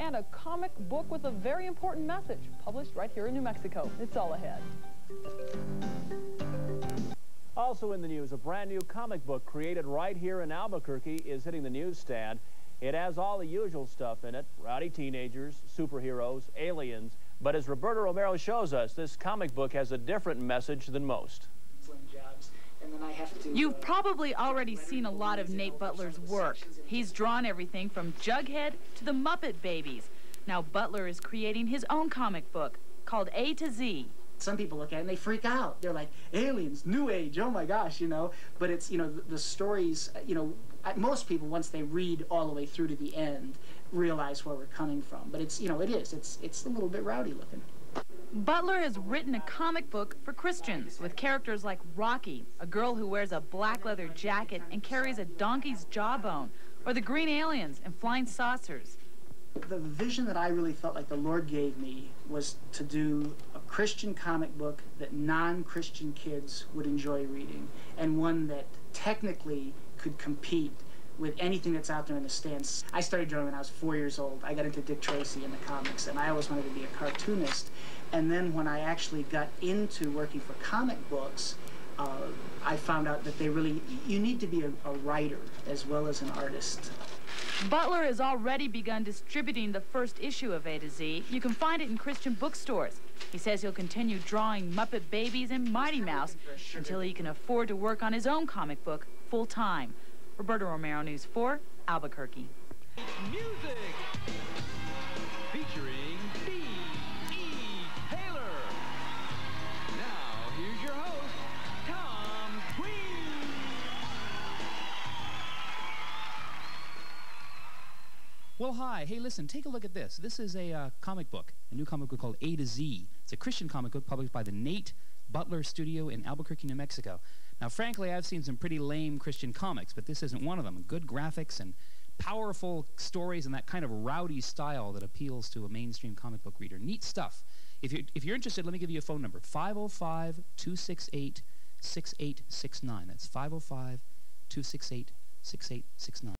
and a comic book with a very important message, published right here in New Mexico. It's all ahead. Also in the news, a brand new comic book created right here in Albuquerque is hitting the newsstand. It has all the usual stuff in it: rowdy teenagers, superheroes, aliens. But as Roberto Romero shows us, this comic book has a different message than most. You've probably already seen a lot of Nate Butler's work. He's drawn everything from Jughead to the Muppet Babies. Now Butler is creating his own comic book called A-to-Z. Some people look at it and they freak out. They're like, aliens, new age, oh my gosh, you know. But it's, you know, the stories, you know, most people, once they read all the way through to the end, realize where we're coming from. But it's, you know, it's a little bit rowdy looking. Butler has written a comic book for Christians with characters like Rocky, a girl who wears a black leather jacket and carries a donkey's jawbone, or the green aliens and flying saucers. The vision that I really felt like the Lord gave me was to do a Christian comic book that non-Christian kids would enjoy reading, and one that technically could compete with anything that's out there in the stands. I started drawing when I was 4 years old. I got into Dick Tracy in the comics, and I always wanted to be a cartoonist. And then when I actually got into working for comic books, I found out that you need to be a writer as well as an artist. Butler has already begun distributing the first issue of A-to-Z. You can find it in Christian bookstores. He says he'll continue drawing Muppet Babies and Mighty Mouse until he can afford to work on his own comic book full-time. Roberto Romero, News 4, Albuquerque. Music featuring B.E. Taylor. Now, here's your host, Tom Queen. Well, hi. Hey, listen, take a look at this. This is a comic book, a new comic book called A-to-Z. It's a Christian comic book published by the Nate Butler studio in Albuquerque, New Mexico. Now, frankly, I've seen some pretty lame Christian comics, but this isn't one of them. Good graphics and powerful stories and that kind of rowdy style that appeals to a mainstream comic book reader. Neat stuff. If you're interested, let me give you a phone number, 505-268-6869. That's 505-268-6869.